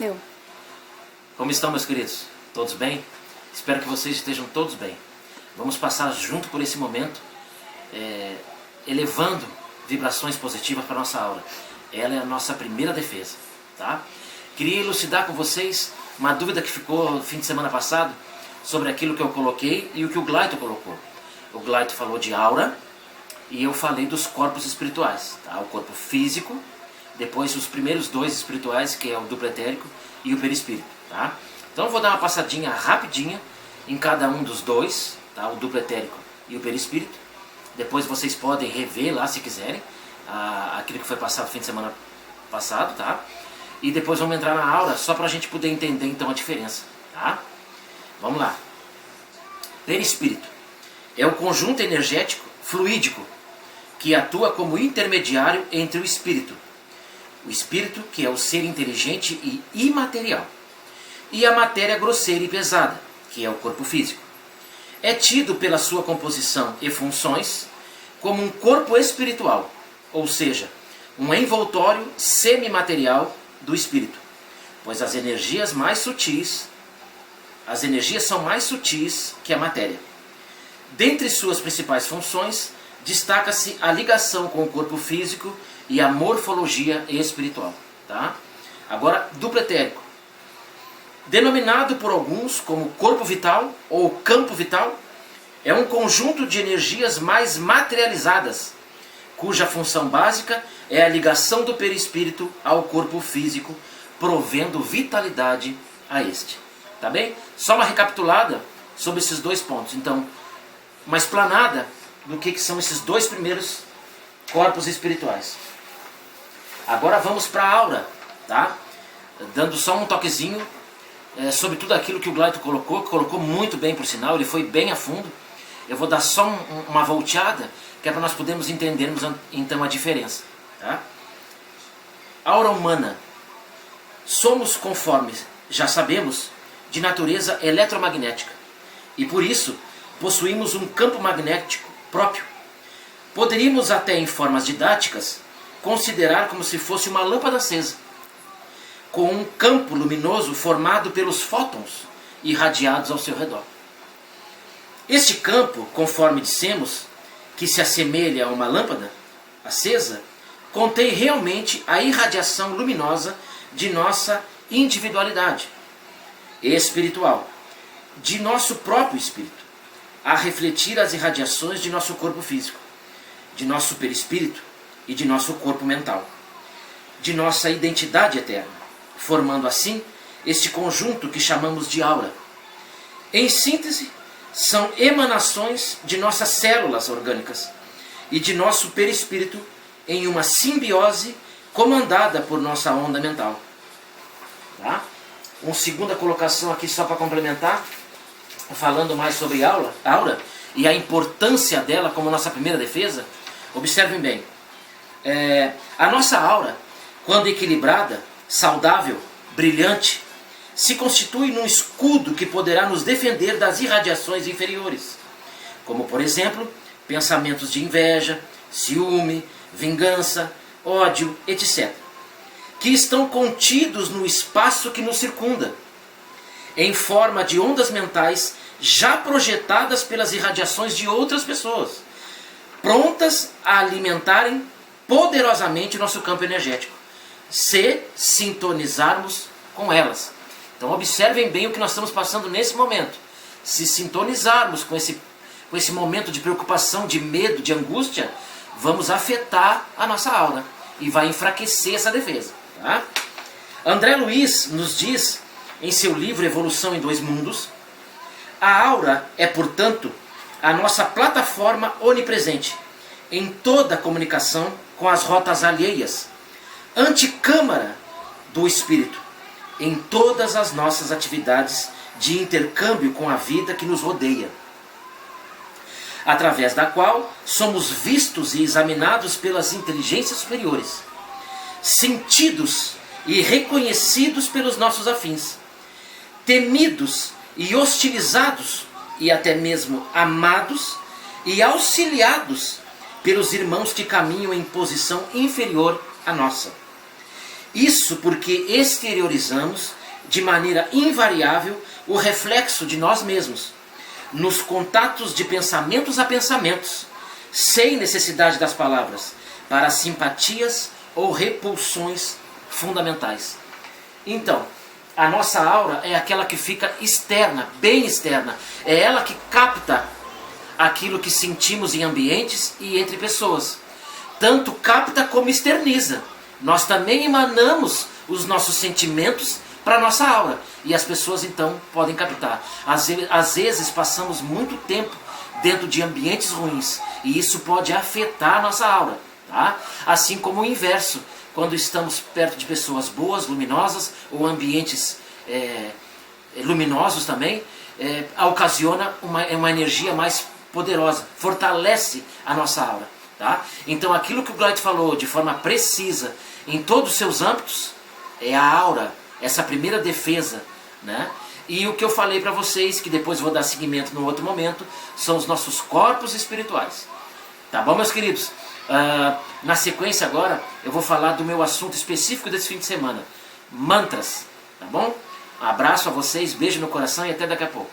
Eu. Como estão, meus queridos? Todos bem? Espero que vocês estejam todos bem. Vamos passar junto por esse momento, elevando vibrações positivas para a nossa aura. Ela é a nossa primeira defesa, tá? Queria elucidar com vocês uma dúvida que ficou no fim de semana passado sobre aquilo que eu coloquei e o que o Glaito colocou. O Glaito falou de aura e eu falei dos corpos espirituais, tá? O corpo físico, depois os primeiros dois espirituais, que é o duplo etérico e o perispírito, tá? Então eu vou dar uma passadinha rapidinha em cada um dos dois, tá? O duplo etérico e o perispírito. Depois vocês podem rever lá se quiserem aquilo que foi passado no fim de semana passado, tá? E depois vamos entrar na aura só para a gente poder entender então a diferença, tá? Vamos lá. Perispírito é o conjunto energético fluídico que atua como intermediário entre o espírito, que é o ser inteligente e imaterial, e a matéria grosseira e pesada, que é o corpo físico. É tido pela sua composição e funções como um corpo espiritual, ou seja, um envoltório semimaterial do espírito, pois as energias são mais sutis que a matéria. Dentre suas principais funções, destaca-se a ligação com o corpo físico e a morfologia espiritual, tá? Agora, duplo etérico, denominado por alguns como corpo vital ou campo vital, é um conjunto de energias mais materializadas, cuja função básica é a ligação do perispírito ao corpo físico, provendo vitalidade a este. Tá bem? Só uma recapitulada sobre esses dois pontos. Então, uma explanada do que são esses dois primeiros corpos espirituais. Agora vamos para a aura, tá? Dando só um toquezinho sobre tudo aquilo que o Glaito colocou muito bem por sinal, ele foi bem a fundo. Eu vou dar só uma volteada, que é para nós podermos entendermos então a diferença, tá? Aura humana. Somos, conforme já sabemos, de natureza eletromagnética e por isso possuímos um campo magnético próprio. Poderíamos até em formas didáticas considerar como se fosse uma lâmpada acesa, com um campo luminoso formado pelos fótons irradiados ao seu redor. Este campo, conforme dissemos, que se assemelha a uma lâmpada acesa, contém realmente a irradiação luminosa de nossa individualidade espiritual, de nosso próprio espírito, a refletir as irradiações de nosso corpo físico, de nosso perispírito e de nosso corpo mental, de nossa identidade eterna, formando assim este conjunto que chamamos de aura. Em síntese, são emanações de nossas células orgânicas e de nosso perispírito em uma simbiose comandada por nossa onda mental. Tá? Uma segunda colocação aqui só para complementar, falando mais sobre aura e a importância dela como nossa primeira defesa. Observem bem, a nossa aura, quando equilibrada, saudável, brilhante, se constitui num escudo que poderá nos defender das irradiações inferiores, como por exemplo, pensamentos de inveja, ciúme, vingança, ódio, etc., que estão contidos no espaço que nos circunda, em forma de ondas mentais já projetadas pelas irradiações de outras pessoas, prontas a alimentarem poderosamente nosso campo energético, se sintonizarmos com elas. Então observem bem o que nós estamos passando nesse momento. Se sintonizarmos com esse momento de preocupação, de medo, de angústia, vamos afetar a nossa aura e vai enfraquecer essa defesa. Tá? André Luiz nos diz, em seu livro Evolução em Dois Mundos, a aura é, portanto, a nossa plataforma onipresente em toda a comunicação com as rotas alheias, anticâmara do espírito, em todas as nossas atividades de intercâmbio com a vida que nos rodeia, através da qual somos vistos e examinados pelas inteligências superiores, sentidos e reconhecidos pelos nossos afins, temidos e hostilizados e até mesmo amados e auxiliados pelos irmãos que caminham em posição inferior à nossa. Isso porque exteriorizamos de maneira invariável o reflexo de nós mesmos, nos contatos de pensamentos a pensamentos, sem necessidade das palavras, para simpatias ou repulsões fundamentais. Então, a nossa aura é aquela que fica externa, bem externa. É ela que capta aquilo que sentimos em ambientes e entre pessoas. Tanto capta como externiza. Nós também emanamos os nossos sentimentos para a nossa aura. E as pessoas então podem captar. Às vezes passamos muito tempo dentro de ambientes ruins. E isso pode afetar a nossa aura. Tá? Assim como o inverso. Quando estamos perto de pessoas boas, luminosas, ou ambientes luminosos também, ocasiona uma energia mais poderosa, fortalece a nossa aura. Tá? Então aquilo que o Glide falou de forma precisa, em todos os seus âmbitos, é a aura, essa primeira defesa. Né? E o que eu falei para vocês, que depois vou dar seguimento no outro momento, são os nossos corpos espirituais. Tá bom, meus queridos? Na sequência agora eu vou falar do meu assunto específico desse fim de semana, mantras, tá bom? Abraço a vocês, beijo no coração e até daqui a pouco.